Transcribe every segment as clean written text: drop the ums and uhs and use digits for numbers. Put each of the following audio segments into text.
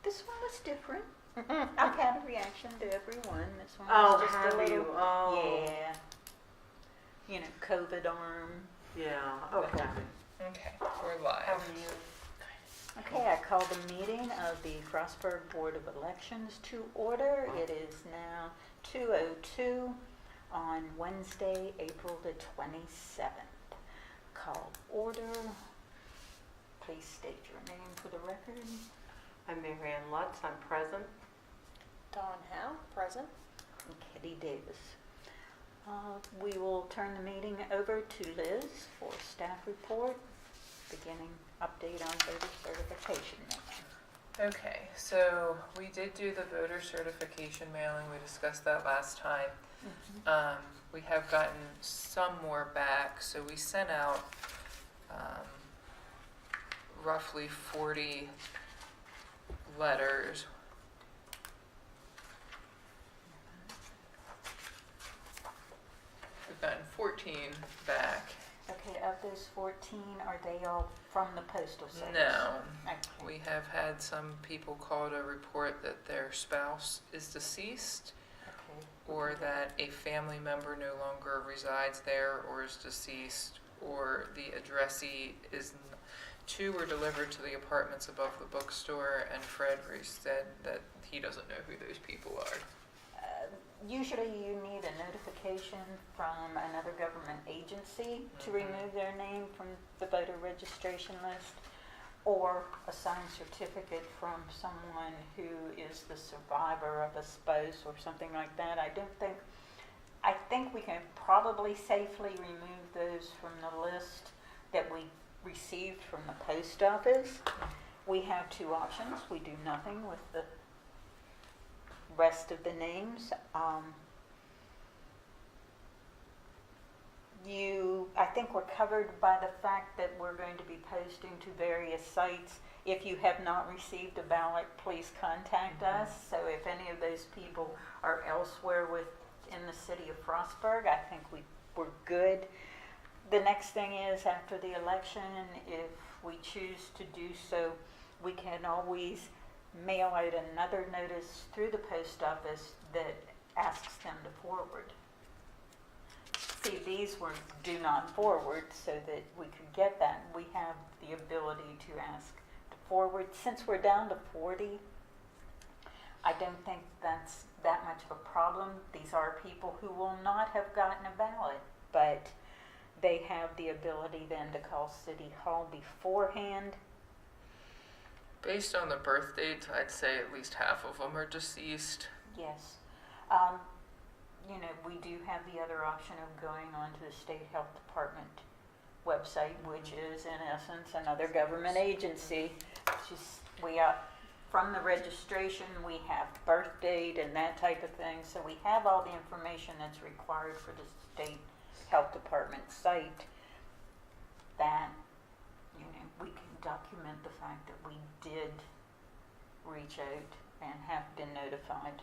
This one was different. I've had a reaction to every one. This one Oh, was just have a little, you? Oh. yeah. You know, COVID arm. Yeah, okay. Okay, we're live. How are you? Okay, I call the meeting of the Frostburg Board of Elections to order. It is now 2:02 on Wednesday, April the 27th. Call order. Please state your name for the record. I'm Mary Ann Lutz, I'm present. Dawn Howe, present. And Kitty Davis. We will turn the meeting over to Liz for staff report, beginning update on voter certification mailing. Okay, so we did do the voter certification mailing. We discussed that last time. We have gotten some more back, so we sent out roughly 40 letters. We've gotten 14 back. Okay, of those 14, are they all from the postal service? No. Okay. We have had some people call to report that their spouse is deceased, Okay. or that a family member no longer resides there or is deceased, or the addressee is, two were delivered to the apartments above the bookstore, and Fred said that he doesn't know who those people are. Usually you need a notification from another government agency to remove their name from the voter registration list, or a signed certificate from someone who is the survivor of a spouse or something like that. I think we can probably safely remove those from the list that we received from the post office. We have two options. We do nothing with the rest of the names. I think we're covered by the fact that we're going to be posting to various sites. If you have not received a ballot, please contact us. So if any of those people are elsewhere within the city of Frostburg, I think we're good. The next thing is, after the election, if we choose to do so, we can always mail out another notice through the post office that asks them to forward. See, these were do not forward, so that we could get that. We have the ability to ask to forward. Since we're down to 40, I don't think that's that much of a problem. These are people who will not have gotten a ballot, but they have the ability then to call City Hall beforehand. Based on the birth dates, I'd say at least half of them are deceased. Yes. We do have the other option of going onto the State Health Department website, which is in essence another government agency. From the registration, we have birth date and that type of thing. So we have all the information that's required for the State Health Department site that, we can document the fact that we did reach out and have been notified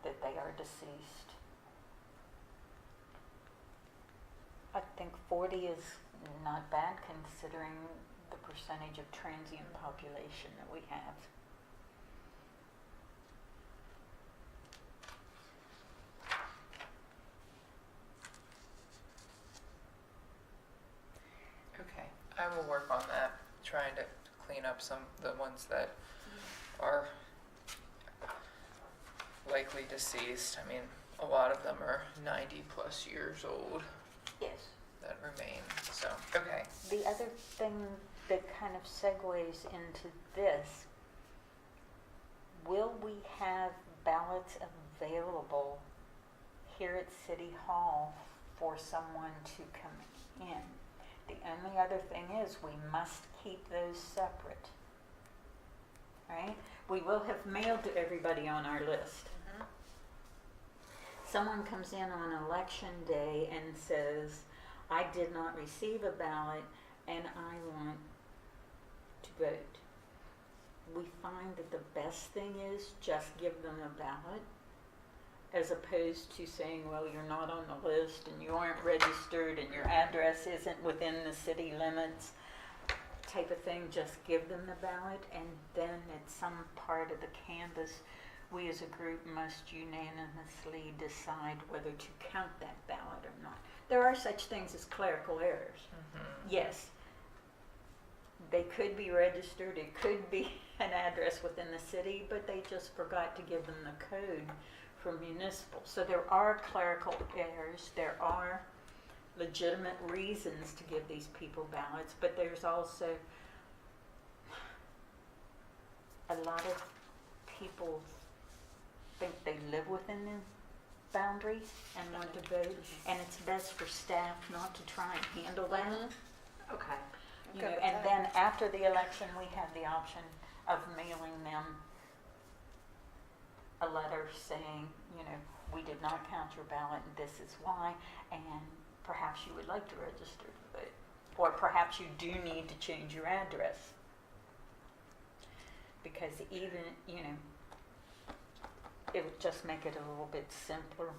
that they are deceased. I think 40 is not bad considering the percentage of transient population that we have. Okay, I will work on that, trying to clean up some of the ones that are likely deceased. I mean, a lot of them are 90 plus years old Yes. that remain, so, okay. The other thing that kind of segues into this, will we have ballots available here at City Hall for someone to come in? The only other thing is we must keep those separate, right? We will have mailed to everybody on our list. Someone comes in on election day and says, I did not receive a ballot and I want to vote. We find that the best thing is just give them a ballot, as opposed to saying, well, you're not on the list and you aren't registered and your address isn't within the city limits. type of thing, just give them the ballot, and then at some part of the canvass, we as a group must unanimously decide whether to count that ballot or not. There are such things as clerical errors. Yes, they could be registered, it could be an address within the city, but they just forgot to give them the code for municipal. So there are clerical errors, there are legitimate reasons to give these people ballots, but there's also a lot of people think they live within the boundaries and want to vote, and it's best for staff not to try and handle that. Okay. You Good know, with and that. then after the election, we have the option of mailing them a letter saying, you know, we did not count your ballot and this is why, and perhaps you would like to register to vote. Or perhaps you do need to change your address. Because even, you know, it would just make it a little bit simpler.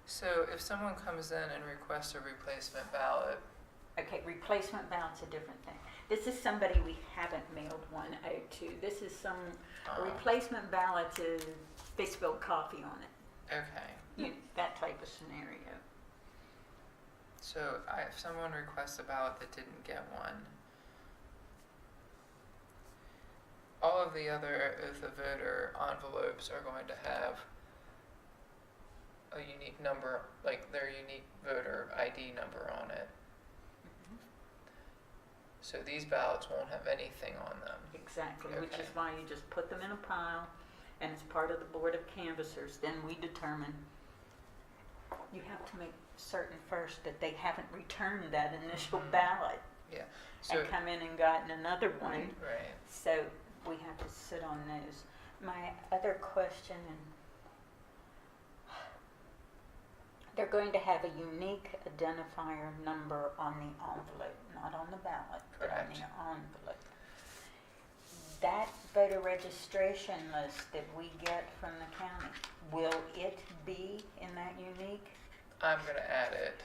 So if someone comes in and requests a replacement ballot, Okay, replacement ballot's a different thing. This is somebody we haven't mailed one out to. This is a replacement ballot is they spilled coffee on it. okay. You know, that type of scenario. So if someone requests a ballot that didn't get one, all of the other oath of voter envelopes are going to have a unique number, like their unique voter ID number on it. So these ballots won't have anything on them. Exactly, which Okay. is why you just put them in a pile, and as part of the board of canvassers, then we determine. You have to make certain first that they haven't returned that initial ballot Yeah. So and come in and gotten another one. right. So we have to sit on those. My other question, and they're going to have a unique identifier number on the envelope, not on the ballot, but on the Correct. envelope. That voter registration list that we get from the county, will it be in that unique? I'm going to add it.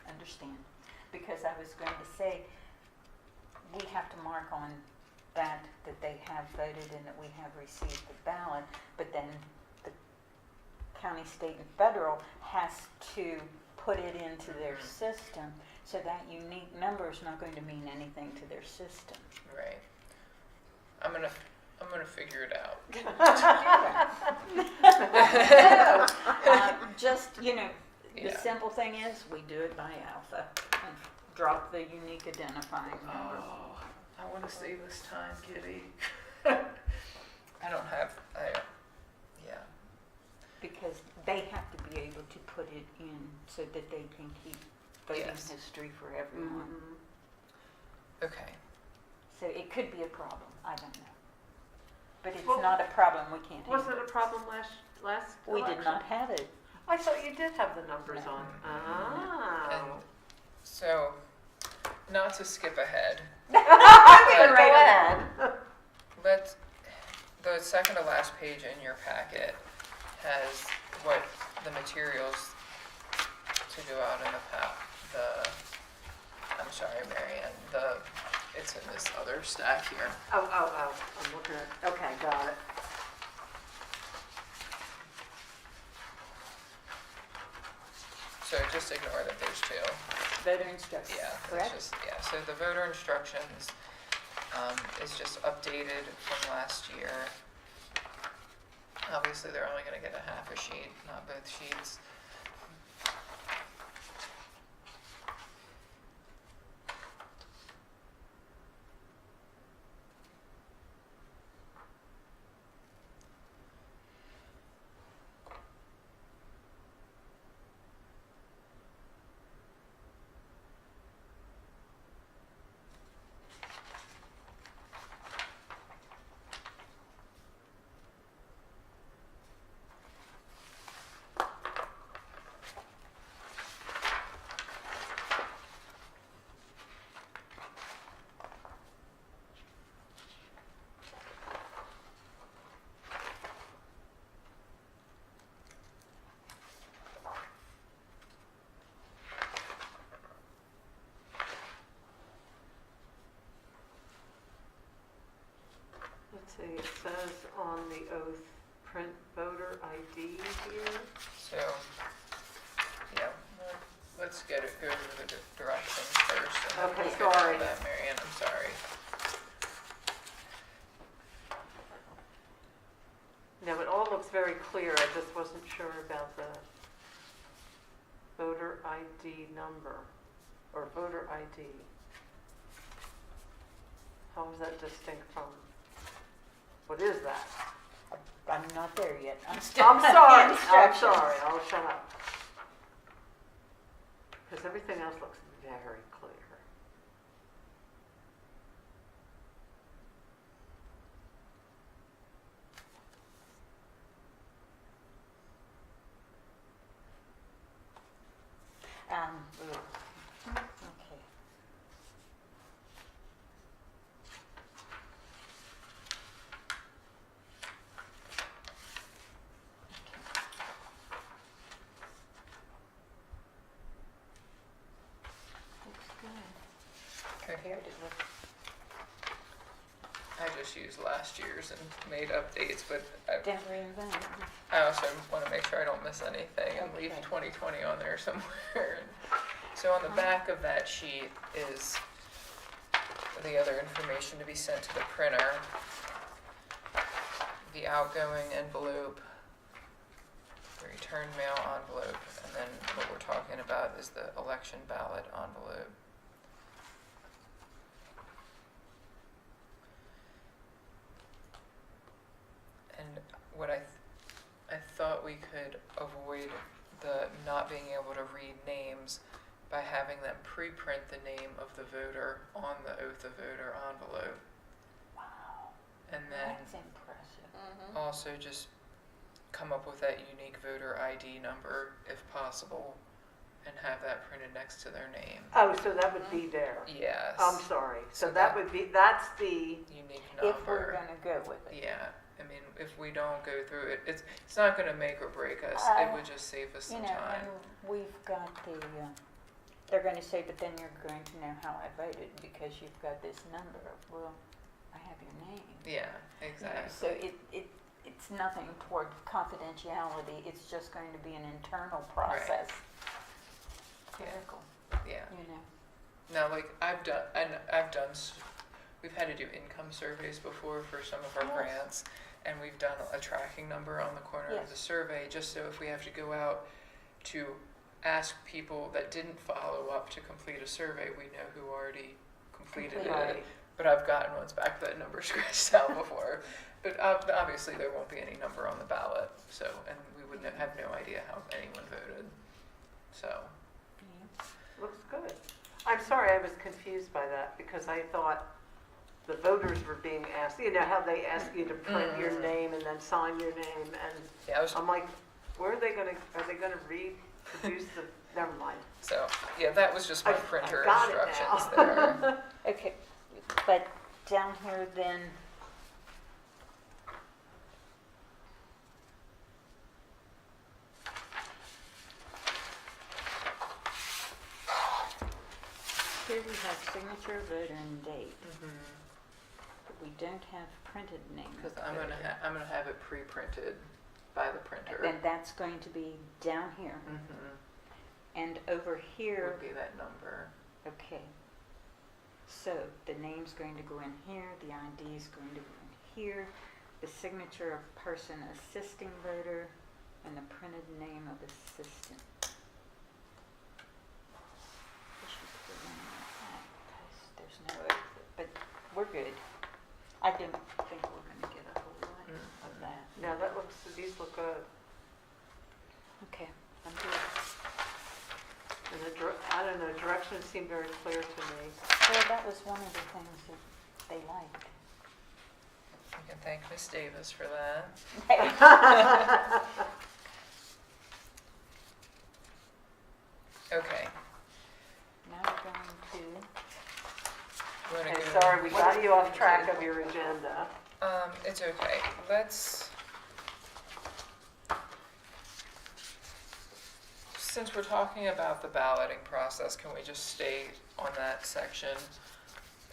Understand? Because I was going to say, we have to mark on that they have voted and that we have received the ballot, but then the county, state, and federal has to put it into their system, so that unique number is not going to mean anything to their system. Right. I'm gonna figure it out. Just, you know, the Yeah. simple thing is, we do it by alpha and drop the unique identifying number. Oh, I want to save this time, Kitty. I don't have. Yeah. Because they have to be able to put it in so that they can keep voting Yes. history for everyone. Okay. So it could be a problem, I don't know. But it's Well, not a problem we can't Was handle. it a problem last We did election? not have it. I thought you did have the numbers No. on. And Oh. so, not to skip ahead, Go ahead. the second to last page in your packet has what the materials to go out in I'm sorry, Marianne, it's in this other stack here. Oh, I'm looking at, okay, got it. So just ignore that there's two. Voter instructions, Yeah, it's correct? just, yeah, so the voter instructions is just updated from last year. Obviously, they're only gonna get a half a sheet, not both sheets. says on the oath, print voter ID here. So, yeah, let's go through the directions first. And then Okay, we'll get into sorry. that, Mary Ann, I'm sorry. No, it all looks very clear, I just wasn't sure about the voter ID number, or voter ID. How is that distinct from, what is that? I'm not there yet. I'm still I'm on the sorry, I'm instructions. sorry, I'll shut up. Because everything else looks very clear. Okay. Looks good. Okay. Compared to what- I just used last year's and made updates, but Didn't reinvent. I also want to make sure I don't miss anything and leave Okay. 2020 on there somewhere. So on the back of that sheet is the other information to be sent to the printer, the outgoing envelope, the return mail envelope, and then what we're talking about is the election ballot envelope. And what I thought we could avoid the not being able to read names by having them pre-print the name of the voter on the oath of voter envelope. Wow, And then that's impressive. Mm-hmm. also just come up with that unique voter ID number if possible and have that printed next to their name. Oh, so that would be there. Yes. I'm sorry. So So that that- would be, that's the, Unique number. If we're gonna go with it. Yeah. I mean, if we don't go through it, it's not going to make or break us. It would just save us You some know, time. and we've got the, they're gonna say, but then you're going to know how I voted because you've got this number. Well, I have your name. Yeah, You know, exactly. So it's nothing toward confidentiality, it's just going to be an internal process. Critical, Yeah. you know. Now, like we've had to do income surveys before for some of our Yes. grants, and we've done a tracking number on the corner of Yes. the survey, just so if we have to go out to ask people that didn't follow up to complete a survey, we know who already completed it. right. But I've gotten ones back that number scratched out before. But obviously there won't be any number on the ballot, so, and we would have no idea how anyone voted. So, Yeah. Looks good. I'm sorry, I was confused by that because I thought the voters were being asked, you know how they ask you to print your name and then sign your name, and yeah, I'm like, are they gonna reproduce the, never mind. yeah, that was just my I've printer got it instructions now. there. Okay, but down here then, here we have signature, voter, and date. But we don't have printed name. of Because I'm gonna have it pre-printed by the printer. Then that's going to be down here. And over here, Would be that number. okay. So the name's going to go in here, the ID is going to go in here, the signature of person assisting voter, and the printed name of assistant. I should put it in like that, 'cause there's no, but we're good. I didn't think we're gonna get a whole lot of that. Now these look good. Okay, I'm good. And I don't know, directions seem very clear to me. Well, that was one of the things that they liked. You can thank Miss Davis for that. Okay. Now we're going to, You wanna Okay, go- sorry, we What got are you we off gonna track do? of your agenda. It's okay. Since we're talking about the balloting process, can we just stay on that section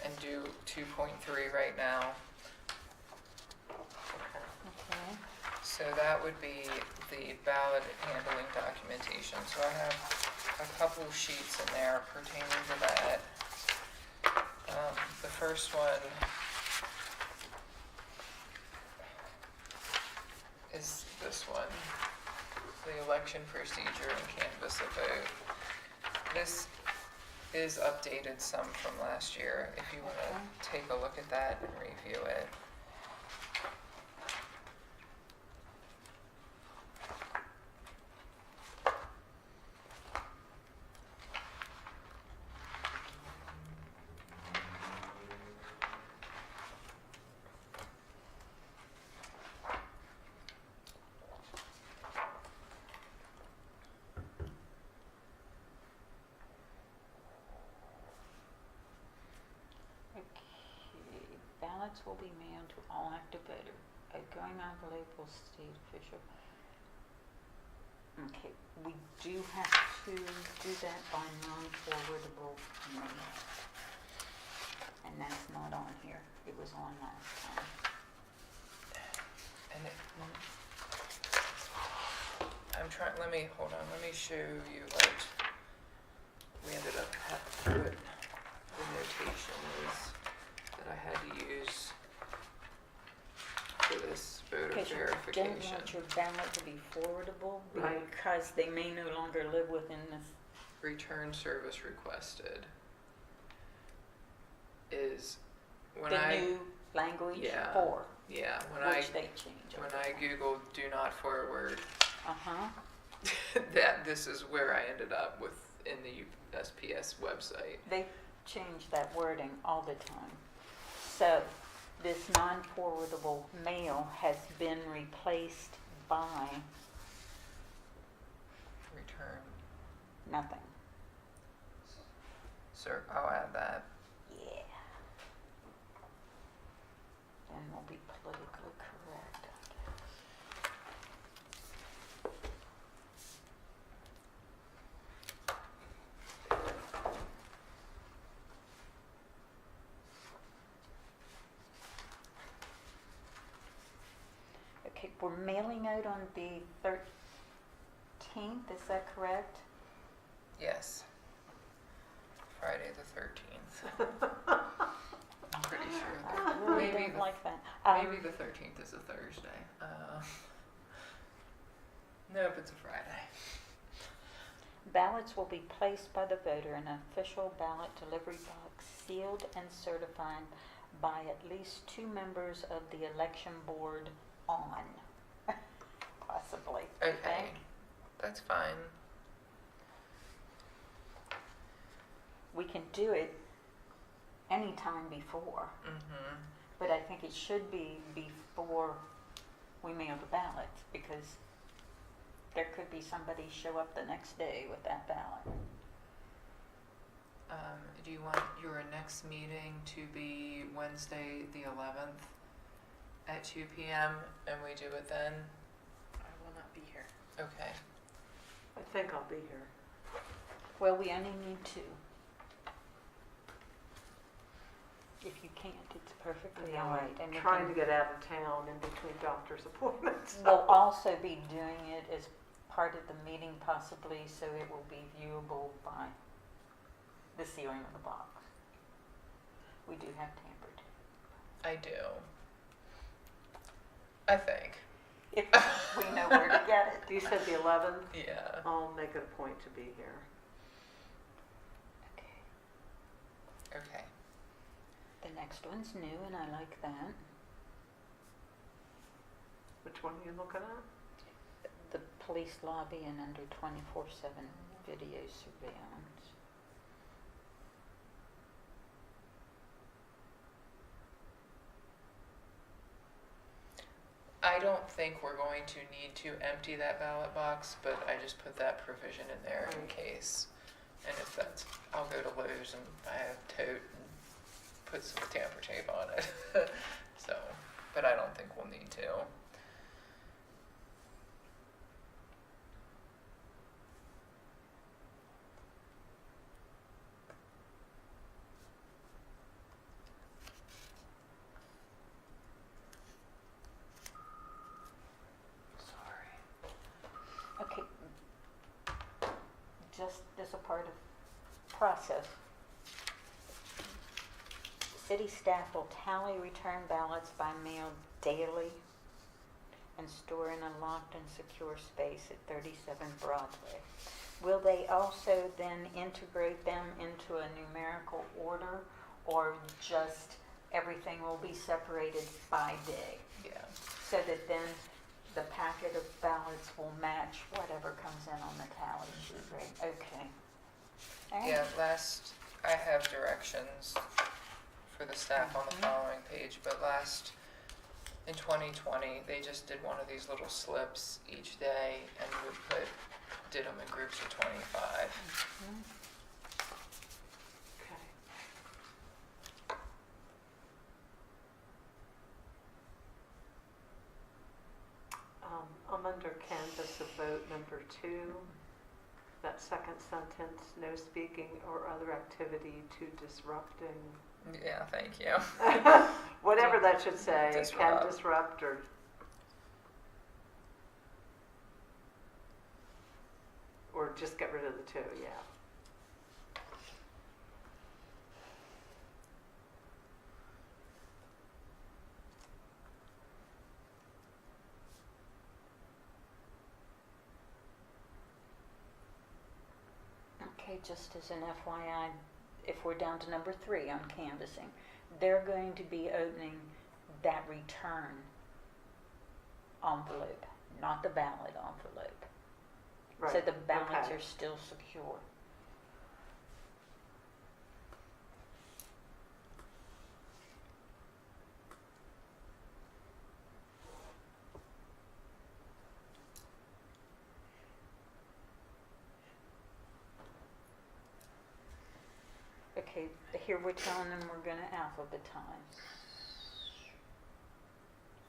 and do 2.3 right now? So that would be the ballot handling documentation. So I have a couple sheets in there pertaining to that. The first one is this one, the election procedure and canvass a vote. This is updated some from last year, if you want to take a look at that and review it. Ballots will be mailed to all active voters. Outgoing envelope will state official. Okay, we do have to do that by non-forwardable mail. And that's not on here. It was on last time. And I'm trying, let me show you what we ended up having, what the notation is that I had to use for this voter Because you verification. don't want your ballot to be forwardable Right. because they may no longer live within this. Return service requested is when The I, new language Yeah. for, yeah, when which they change. when I Googled do not forward, Uh-huh. that this is where I ended up with in the USPS website. They change that wording all the time. So this non-forwardable mail has been replaced by Return. nothing. So I'll add that. Yeah. Then we'll be politically correct, I guess. Okay, we're mailing out on the 13th, is that correct? Yes. Friday the 13th. I'm pretty sure I that really maybe don't the, like that. maybe the 13th is a Thursday. Nope, it's a Friday. Ballots will be placed by the voter in an official ballot delivery box, sealed and certified by at least 2 members of the election board on. Possibly. you Okay, think? that's fine. We can do it anytime before, Mm-hmm. but I think it should be before we mail the ballots, because there could be somebody show up the next day with that ballot. Do you want your next meeting to be Wednesday the 11th at 2 p.m. and we do it then? I will not be here. Okay. I think I'll be here. Well, we only need 2. If you can't, it's perfectly all right. And we Trying can- to get out of town in between doctor's appointments. We'll also be doing it as part of the meeting possibly, so it will be viewable by the ceiling of the box. We do have tampered. I do. I think. If we know where to get it. You said the 11th? Yeah. I'll make it a point to be here. Okay. Okay. The next one's new and I like that. Which one are you looking at? The police lobby and under 24/7 video surveillance. I don't think we're going to need to empty that ballot box, but I just put that provision in there in Right. case. And if that's, I'll go to Lowe's and buy a tote and put some tamper tape on it. So, but I don't think we'll need to. just as a part of process. City staff will tally return ballots by mail daily and store in a locked and secure space at 37 Broadway. Will they also then integrate them into a numerical order, or just everything will be separated by day? Yeah. So that then the packet of ballots will match whatever comes in on the tally sheet, right? Okay. All right. Yeah, I have directions for the staff on the following page, but in 2020, they just did one of these little slips each day and did them in groups of 25. Mhm. Okay. I'm under canvas of vote number 2. That second sentence, no speaking or other activity to disrupting. Yeah, thank you. Whatever that should say, Disrupt. can disrupt or just get rid of the 2, yeah. Okay, just as an FYI, if we're down to number 3 on canvassing, they're going to be opening that return envelope, not the ballot envelope. Right. So the ballots Okay. are still secure. Okay, here we're telling them we're going to alphabetize.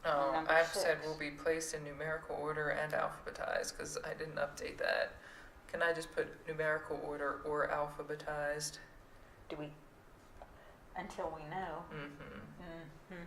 Number I've said 6. will be placed in numerical order and alphabetized because I didn't update that. Can I just put numerical order or alphabetized? Do we, until we know. Mm-hmm. Mm-hmm.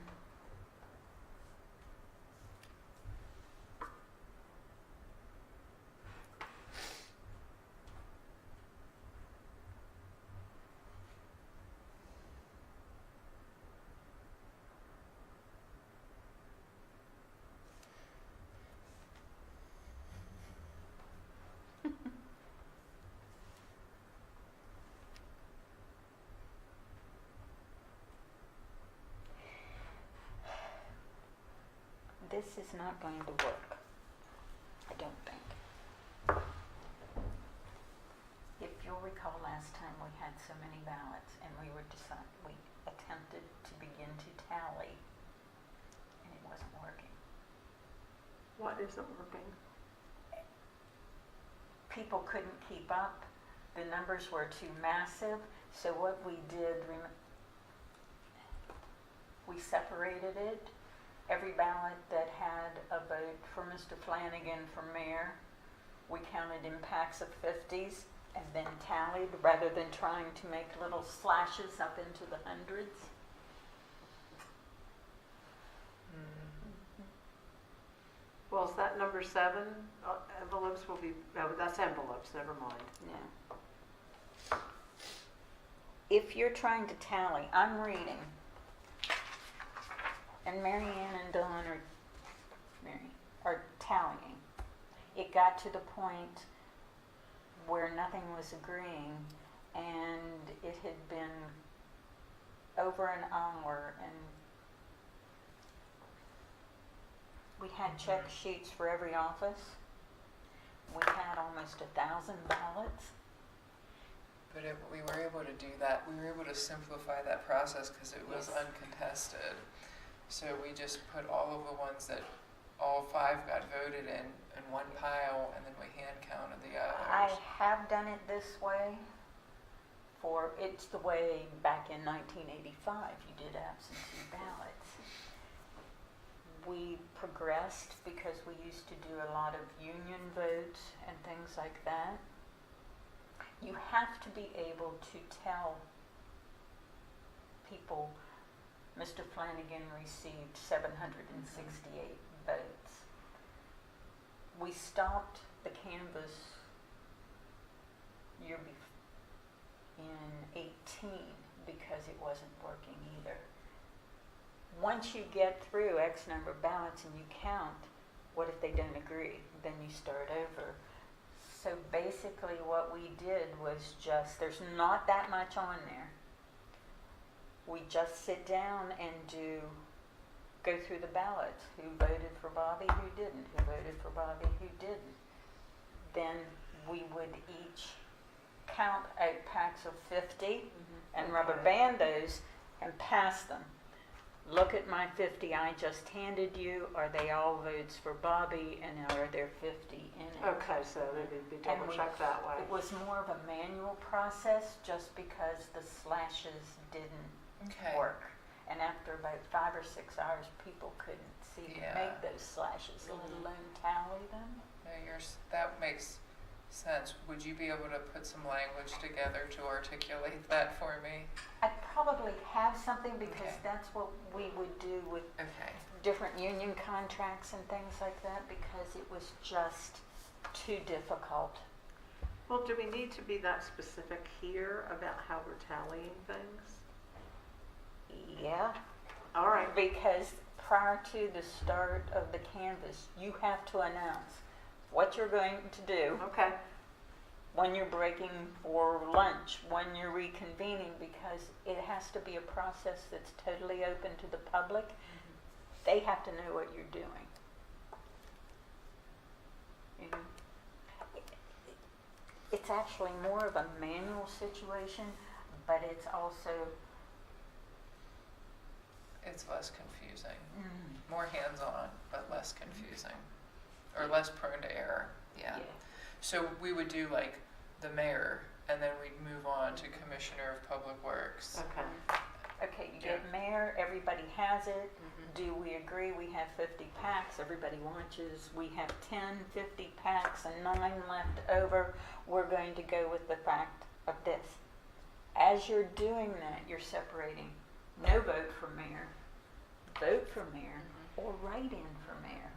This is not going to work, I don't think. If you'll recall last time we had so many ballots and we attempted to begin to tally and it wasn't working. What isn't working? People couldn't keep up, the numbers were too massive, so what we did, we separated it. Every ballot that had a vote for Mr. Flanagan for mayor, we counted in packs of 50s and then tallied rather than trying to make little slashes up into the hundreds. Well, is that number 7? Envelopes will be, no, that's envelopes, never mind. Yeah. If you're trying to tally, I'm reading, and Mary Ann and Dawn are tallying. It got to the point where nothing was agreeing, and it had been over an hour, and we had check sheets for every office. We had almost 1,000 ballots. But we were able to do that. We were able to simplify that process because it was Yes. uncontested. So we just put all of the ones that all 5 got voted in one pile, and then we hand counted the others. I have done it this way it's the way back in 1985 you did absentee ballots. We progressed because we used to do a lot of union votes and things like that. You have to be able to tell people Mr. Flanagan received 768 votes. We stopped the canvas year in 18 because it wasn't working either. Once you get through X number of ballots and you count, what if they don't agree? Then you start over. So basically what we did was just, there's not that much on there. We just sit down and go through the ballots. Who voted for Bobby, who didn't? Who voted for Bobby, who didn't? Then we would each count out packs of 50 and rubber Okay. band those and pass them. Look at my 50 I just handed you. Are they all votes for Bobby, and are there 50 in it? Okay, so they would be And double checked that way. It was more of a manual process just because the slashes didn't Okay. work. And after about 5 or 6 hours, people couldn't see Yeah. make those slashes, let alone tally them. No, that makes sense. Would you be able to put some language together to articulate that for me? I probably have something because Okay. that's what we would do with Okay. different union contracts and things like that because it was just too difficult. Well, do we need to be that specific here about how we're tallying things? Yeah, All right. because prior to the start of the canvass, you have to announce what you're going to do, Okay. when you're breaking for lunch, when you're reconvening, because it has to be a process that's totally open to the public. They have to know what you're doing. You know? It's actually more of a manual situation, but it's also It's less confusing. More hands-on, but less confusing. Or less prone to error. Yeah. So we would do like the mayor, and then we'd move on to Commissioner of Public Works. Okay. Okay, you get mayor, everybody has it. Mm-hmm. Do we agree we have 50 packs? Everybody watches. We have 10, 50 packs and 9 left over. We're going to go with the fact of this. As you're doing that, you're separating no vote for mayor, vote for mayor, or write-in for mayor.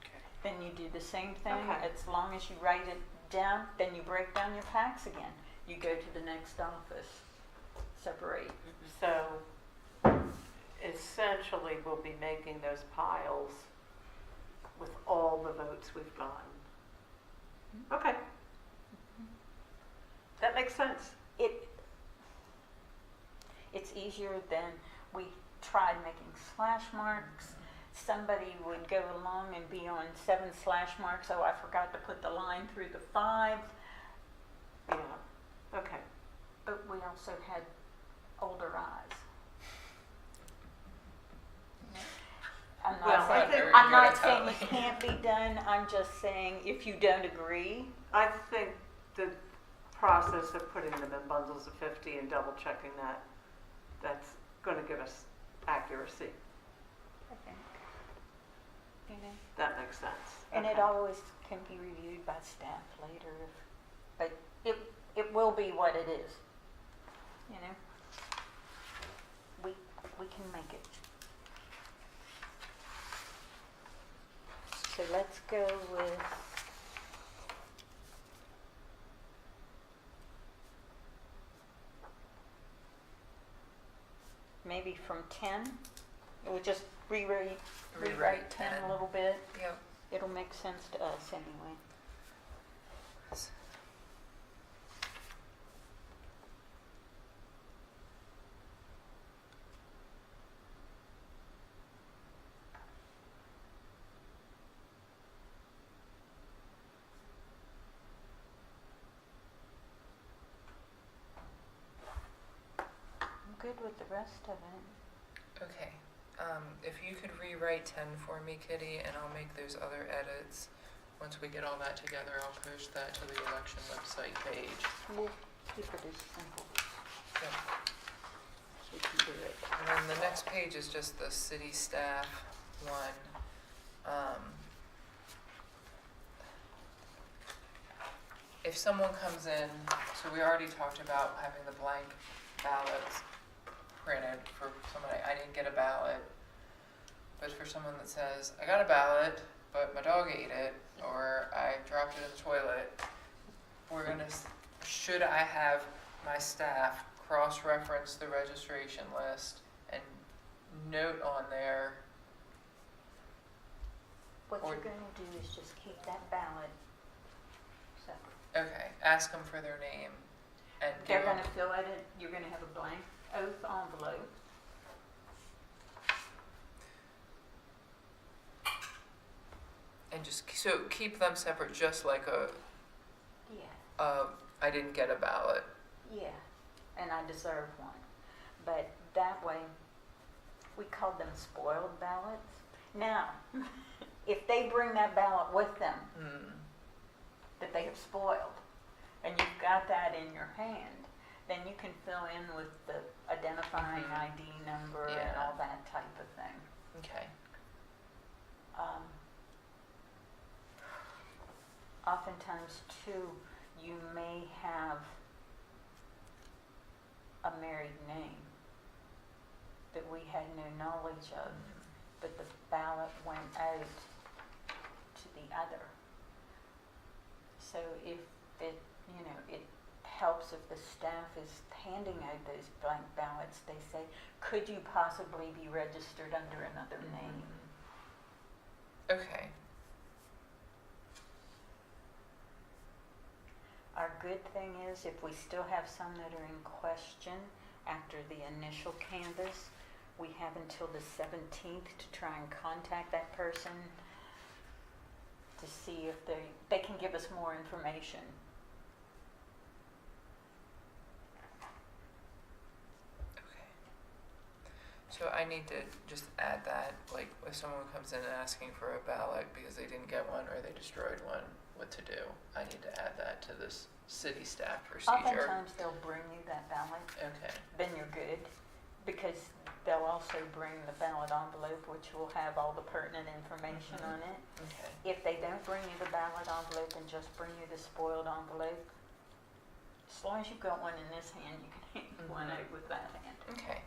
Okay. Then you do the same thing. Okay. As long as you write it down, then you break down your packs again. You go to the next office, separate. So essentially, we'll be making those piles with all the votes we've gotten. Okay. That makes sense. It's easier than we tried making slash marks. Somebody would go along and be on 7 slash marks. Oh, I forgot to put the line through the 5. Yeah. Okay. But we also had older eyes. I'm not Well, I saying, think- I'm not Very good saying at it can't be done. I'm just saying if you don't agree, I think the process of putting them in bundles of 50 and double checking that, that's going to give us accuracy. I think, you know. That makes sense. And it Okay. always can be reviewed by staff later, but it will be what it is, you know? We can make it. So let's go with maybe from 10. We'll just rewrite Rewrite 10 10. a little bit. Yep. It'll make sense to us anyway. I'm good with the rest of it. Okay. If you could rewrite 10 for me, Kitty, and I'll make those other edits. Once we get all that together, I'll post that to the election website page. We'll keep it as simple Yep. as we can do it. And then the next page is just the city staff one. If someone comes in, so we already talked about having the blank ballots printed for someone, I didn't get a ballot. But for someone that says, I got a ballot, but my dog ate it, or I dropped it in the toilet, should I have my staff cross-reference the registration list and note on there, What Or- you're gonna do is just keep that ballot separate. okay, ask them for their name and They're give them, gonna fill out it, you're gonna have a blank oath envelope. and just, so keep them separate, just like Yeah, I didn't get a ballot. yeah, and I deserve one. But that way, we call them spoiled ballots. Now, if they bring that ballot with them Hmm. that they have spoiled, and you've got that in your hand, then you can fill in with the identifying Mhm. ID number and Yeah. all that type of thing. Okay. Oftentimes too, you may have a married name that we had no knowledge of, but the ballot went out to the other. So if it, it helps if the staff is handing out those blank ballots, they say, could you possibly be registered under another name? Okay. Our good thing is if we still have some that are in question after the initial canvass, we have until the 17th to try and contact that person to see if they can give us more information. Okay. So I need to just add that, like, if someone comes in asking for a ballot because they didn't get one or they destroyed one, what to do? I need to add that to this city staff procedure. Oftentimes they'll bring you that ballot, Okay. then you're good, because they'll also bring the ballot envelope, which will have all the pertinent information Mhm. on it. Okay. If they don't bring you the ballot envelope and just bring you the spoiled envelope, as long as you've got one in this hand, you can hand one Mhm. out with that hand. Okay.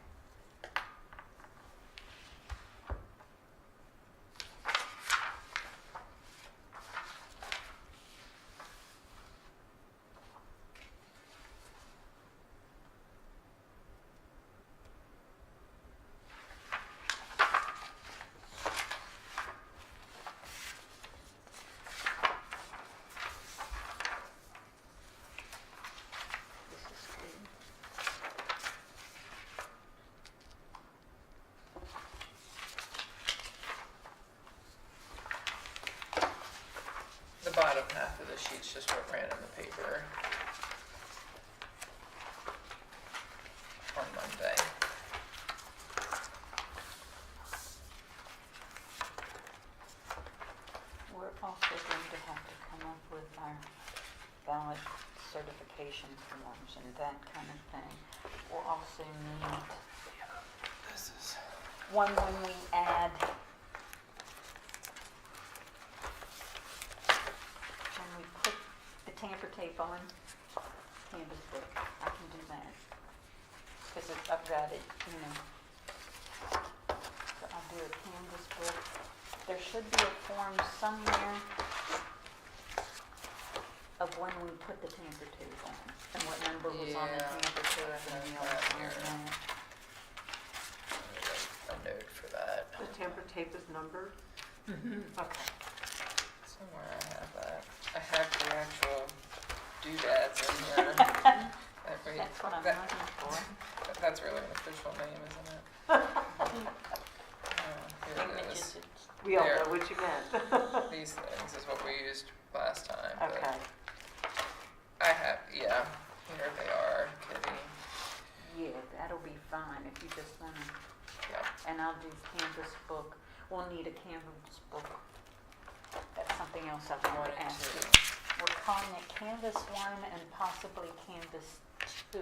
This is good. The bottom half of the sheet's just what ran in the paper on Monday. We're also going to have to come up with our ballot certification forms and that kind of thing. We'll also need This is. one when we add, when we put the tamper tape on canvas book. I can do that. Because I've got it, So I'll do a canvas book. There should be a form somewhere of when we put the tamper tape on and what number was on the Yeah, tamper tape I and the have other that on here. that. Let me write a note for that. The tamper tape is numbered? Okay. Somewhere I have that. I have the actual doodads in here. That's what I'm that- looking for. That's really an official name, isn't it? Oh, here it is. Images, We all There. know what you meant. These things is what we used last time. but Okay. I have, yeah, here they are, Kitty. yeah, that'll be fine if you just want to, Yep. and I'll do canvas book. We'll need a canvas book. That's something else I want to ask you. We're calling it Canvas 1 and possibly Canvas 2.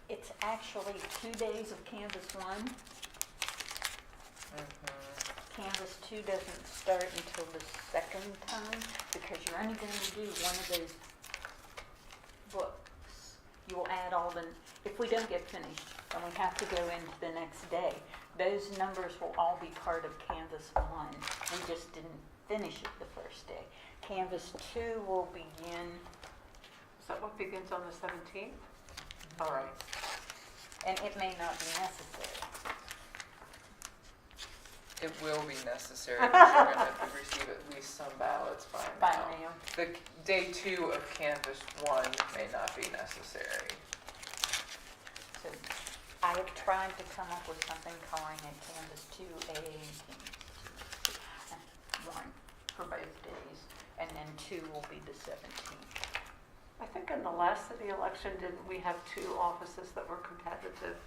It's actually 2 days of Canvas 1. Canvas 2 doesn't start until the second time because you're only going to do one of those books. You will add all the, if we don't get finished, then we have to go into the next day. Those numbers will all be part of Canvas 1. We just didn't finish it the first day. Canvas 2 will begin, Is that what begins on the 17th? All right. and it may not be necessary. It will be necessary because you're going to receive at least some ballots by By mail. mail. The day 2 of Canvas 1 may not be necessary. So I have tried to come up with something calling it Canvas 2A and Canvas 2. One for both days, and then 2 will be the 17th. I think in the last city election, didn't we have 2 offices that were competitive?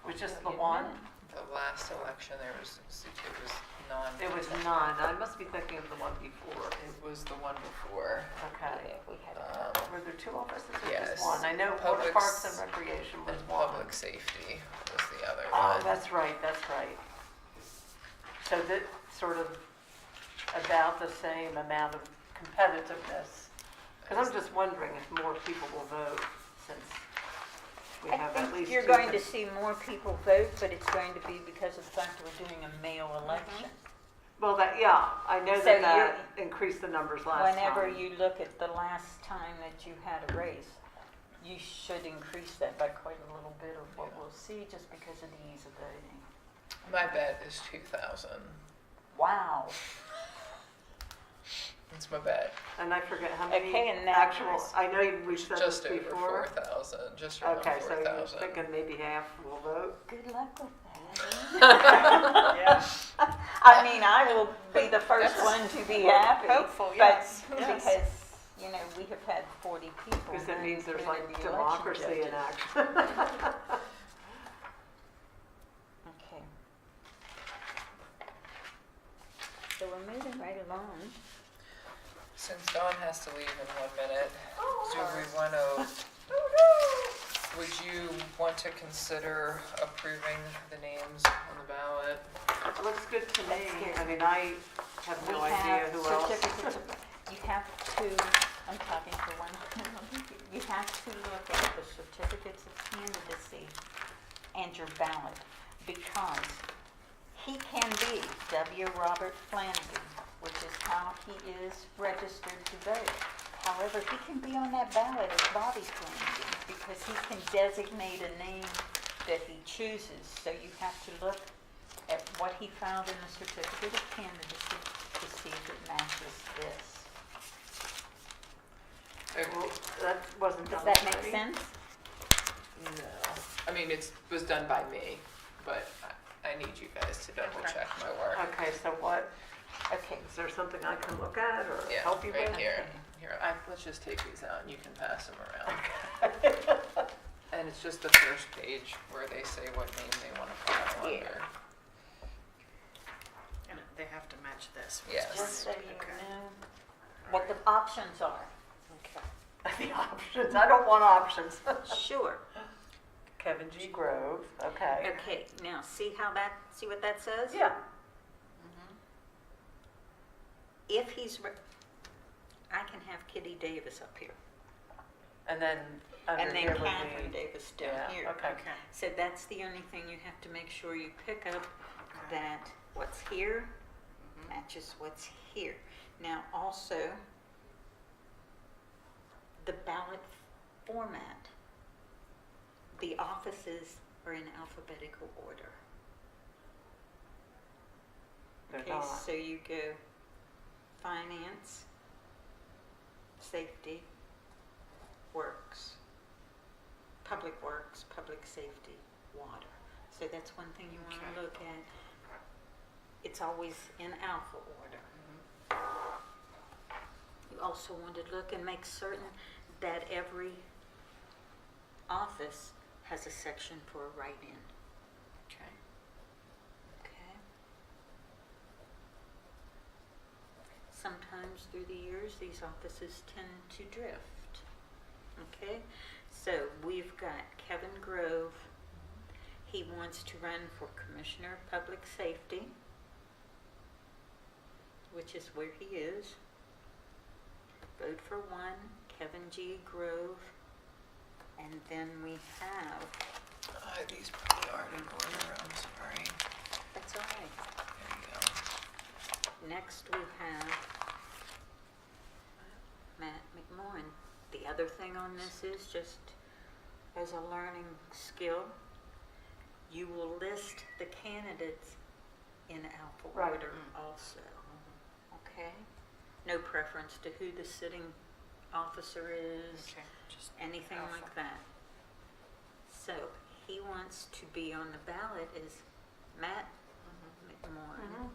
Was just the one? The last election, it was non. It was none. I must be thinking of the one before. It was the one before. Okay. Yeah, we had Were there 2 offices or Yes. just one? I know Board of Public Parks and Recreation was And one. public safety was the other Oh, one. that's right, that's right. So that sort of about the same amount of competitiveness. Because I'm just wondering if more people will vote since we I have at think least you're 2 going to that- see more people vote, but it's going to be because of the fact that we're doing a mail election. Well, that, yeah, I know So that that increased the numbers last time. Whenever you look at the last time that you had a race, you should increase that by quite a little bit of what we'll see just because of the ease of voting. My bet is 2,000. Wow. That's my bet. And I forget how many Okay, and now- actual, I know we've said this Just over before. 4,000. Just around Okay, so you're 4,000. thinking maybe half will vote? Good luck with that. Yeah. I mean, I will be the first one to be happy. Hopeful, but yes, yes. Because, you know, we have had 40 people. Because that means there's including like the democracy election in judges. action. Okay. So we're moving right along. Since Dawn has to leave in 1 minute, do we want to, would you want to consider approving the names on the ballot? It looks good to me. That's good. I mean, I have no We idea have who else. certificates of, you have to, I'm talking for one, you have to look at the certificates of candidacy and your ballot, because he can be W. Robert Flanagan, which is how he is registered to vote. However, he can be on that ballot as Bobby Flanagan, because he can designate a name that he chooses. So you have to look at what he found in the certificate of candidacy to see if it matches this. Well, that wasn't Does done that make already. sense? No. I mean, it was done by me, but I need you guys to double check my work. Okay, so what, Okay. is there something I can look at or Yeah, help you right with? here. Let's just take these out and you can pass them around. And it's just the first page where they say what name they want to file Yeah. under. And they have to match this. which Yes. is- Just so you Okay. know what the options are. Okay. The options, I don't want options. Sure. Kevin G. Grove, okay. Okay, now see what that says? Yeah, If he's, I can have Kitty Davis up here. and then under And then here would Catherine be. Davis down Yeah, here. okay. Okay. So that's the only thing you have to make sure you pick up, that what's here matches what's here. Now also, the ballot format, the offices are in alphabetical order. They're Okay, not. so you go finance, safety, works, public safety, water. So that's one thing you want Okay. to look at. It's always in alpha order. You also want to look and make certain that every office has a section for a write-in. Okay. Okay. Sometimes through the years, these offices tend to drift. Okay, so we've got Kevin Grove. He wants to run for Commissioner of Public Safety, which is where he is. Vote for one, Kevin G. Grove. And then we have These probably aren't in order, I'm sorry. That's all right. There you go. Next we have Matt McMorrin. The other thing on this is just as a learning skill, you will list the candidates in alpha Right. order also. Okay? No preference to who the sitting officer is, Okay, just anything alpha. like that. So he wants to be on the ballot as Matt McMorrin, Mhm.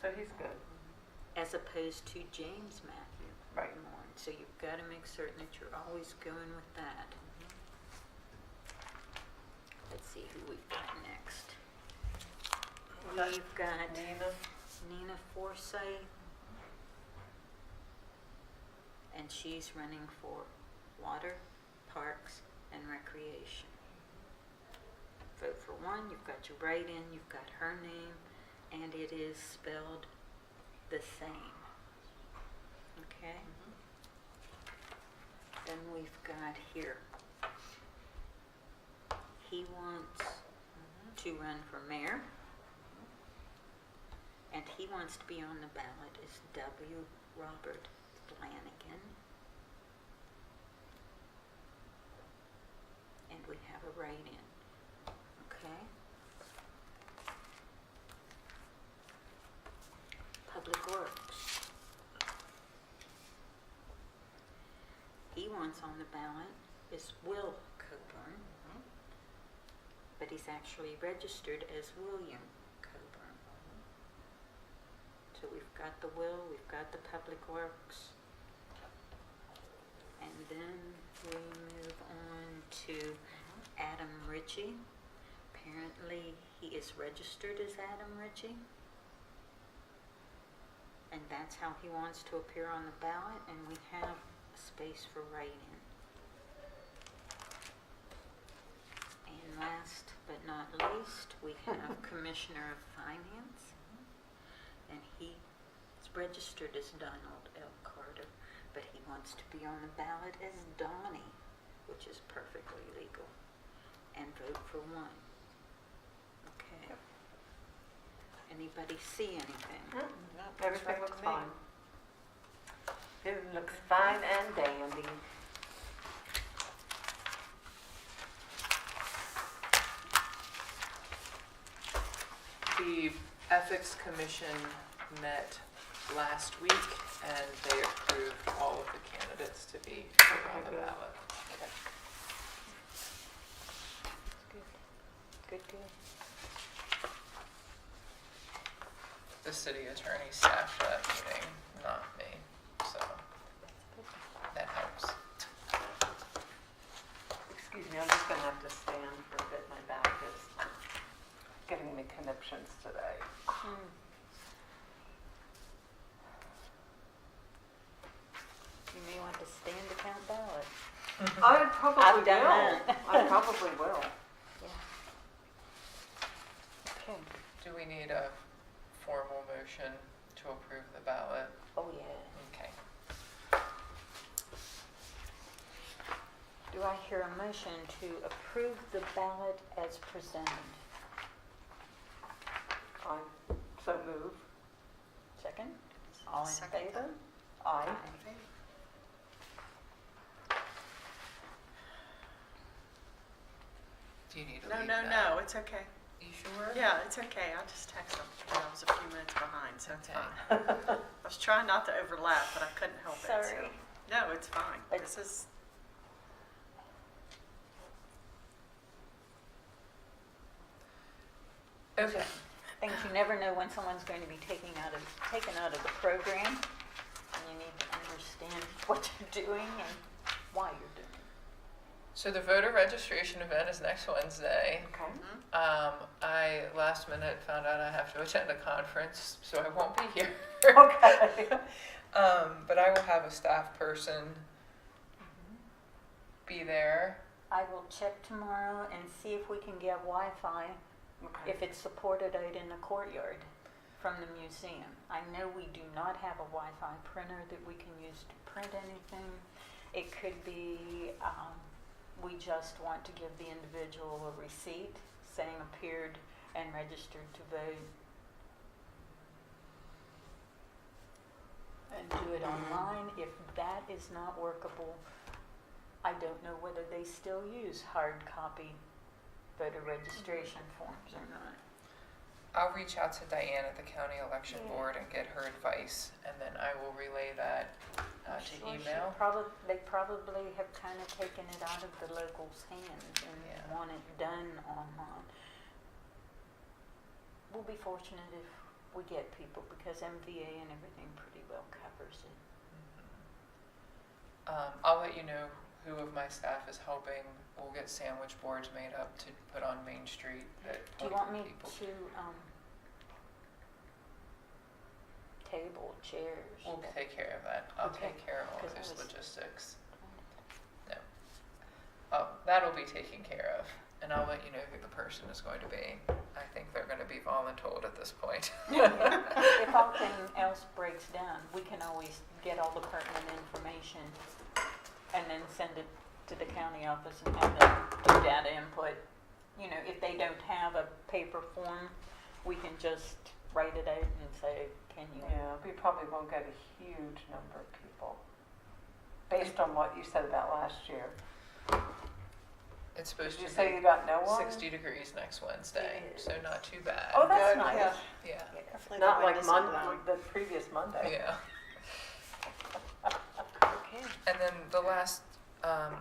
So he's good. as opposed to James Matthew Right. McMorrin. So you've got to make certain that you're always going with that. Let's see who we've got next. We've got Nina Forsythe, and she's running for Water, Parks, and Recreation. Vote for one, you've got your write-in, you've got her name, and it is spelled the same. Okay? Then we've got here, he wants to run for mayor, and he wants to be on the ballot as W. Robert Flanagan. And we have a write-in. Okay? Public Works. He wants on the ballot is Will Coburn, but he's actually registered as William Coburn. So we've got the Will, we've got the Public Works, and then we move on to Adam Ritchie. Apparently he is registered as Adam Ritchie, and that's how he wants to appear on the ballot, and we have a space for write-in. And last but not least, we have Commissioner of Finance, and he's registered as Donald L. Carter, but he wants to be on the ballot as Donnie, which is perfectly legal, and vote for one. Okay. Anybody see anything? Everything looks fine. It looks fine and dandy. The Ethics Commission met last week and they approved all of the candidates to be put on the good. ballot. Good. The city attorney staffed that meeting, not me, so that helps. Excuse me, I'm just gonna have to stand for a bit. My back is giving me conniptions today. You may want to stand to count ballots. I probably I've done will. that. I probably will. Okay. Do we need a formal motion to approve the ballot? Oh, yeah. Okay. Do I hear a motion to approve the ballot as presented? I so move. Second? All in Second. favor? Aye. Do you need to No, leave no, that? no, it's okay. You sure? Yeah, it's okay. I'll just text them. I was a few minutes behind, so it's Okay. fine. I was trying not to overlap, but I couldn't help it. Sorry. So. No, it's fine. It's- This is, Okay. Things you never know when someone's going to be taken out of the program, and you need to understand what you're doing and why you're doing it. So the voter registration event is next Wednesday. Okay. I last minute found out I have to attend a conference, so I won't be here. Okay. But I will have a staff person be there. I will check tomorrow and see if we can get Wi-Fi, Okay. if it's supported out in the courtyard from the museum. I know we do not have a Wi-Fi printer that we can use to print anything. It could be we just want to give the individual a receipt saying appeared and registered to vote. And do it online. If that is not workable, I don't know whether they still use hard copy voter registration forms or not. I'll reach out to Diane at the county election Yeah. board and get her advice, and then I will relay that I'm to sure email. they probably have kind of taken it out of the locals' hands and Yeah. want it done online. We'll be fortunate if we get people because MVA and everything pretty well covers it. I'll let you know who of my staff is helping. We'll get sandwich boards made up to put on Main Street that Do you point want me people. to table chairs? We'll take care of that. I'll Okay, take care of all 'cause I those was- logistics. No. Oh, that'll be taken care of, and I'll let you know who the person is going to be. I think they're going to be voluntold at this point. If anything else breaks down, we can always get all the pertinent information and then send it to the county office and have them do data input. You know, if they don't have a paper form, we can just write it out and say, can you? Yeah, we probably won't get a huge number of people, based on what you said about last year. It's supposed Did you to say be you got no one? 60 degrees next Wednesday, It so not too bad. Oh, that's Good, nice. yeah. Yeah. Hopefully Not the wind like isn't blowing. the previous Monday. Yeah. Okay. And then the last,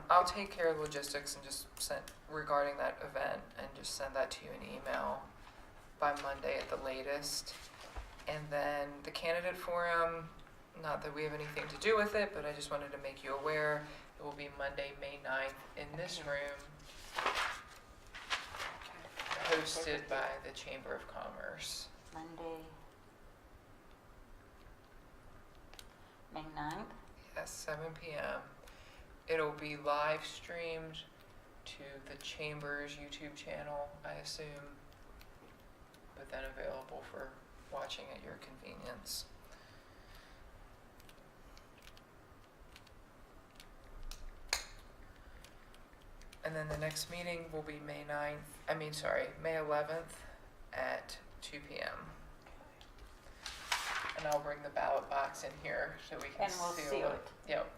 I'll take care of logistics and just send regarding that event and just send that to you in email by Monday at the latest. And then the candidate forum, not that we have anything to do with it, but I just wanted to make you aware, it will be Monday, May 9th in this room, hosted by the Chamber of Commerce. Monday, May 9th. Yes, 7 p.m. It'll be live streamed to the Chamber's YouTube channel, I assume, but then available for watching at your convenience. And then the next meeting will be May 11th at 2 p.m. And I'll bring the ballot box in here so we can And we'll seal seal it. it. Yep.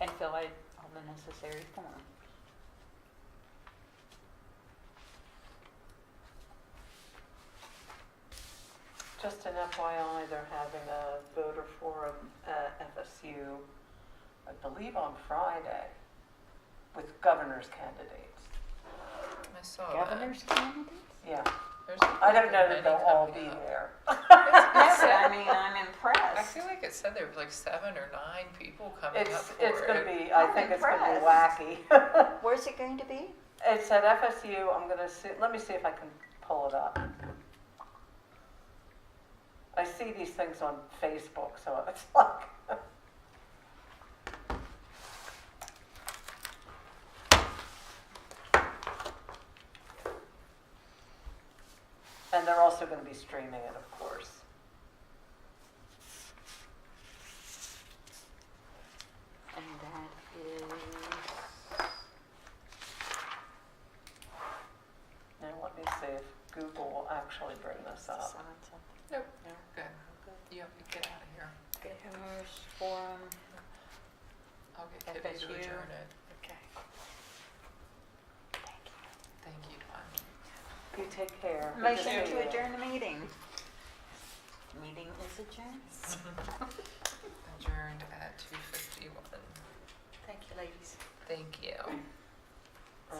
And fill out all the necessary forms. Just an FYI, they're having a voter forum at FSU, I believe on Friday, with governor's candidates. I saw Governor's candidates? Yeah, that. There's I don't know that many they'll all coming be up. there. Yes, I mean, I'm I impressed. feel like it said there was like 7 or 9 people coming up for It's gonna it. be, I I'm think it's gonna be impressed. wacky. Where's it going to be? It's at FSU, I'm gonna see, let me see if I can pull it up. I see these things on Facebook, so it's like. And they're also gonna be streaming it, of course. And that is, Now, let me see if Google will actually bring this up. Nope. No. Good. You have to get out of here. Governor's Forum. I'll get Kitty to FSU. adjourn it. Okay. Thank you, Dawn. You take care. Good Motion see to you. adjourn the meeting. Meeting is adjourned. Adjourned at 2:51. Thank you, ladies. Thank you.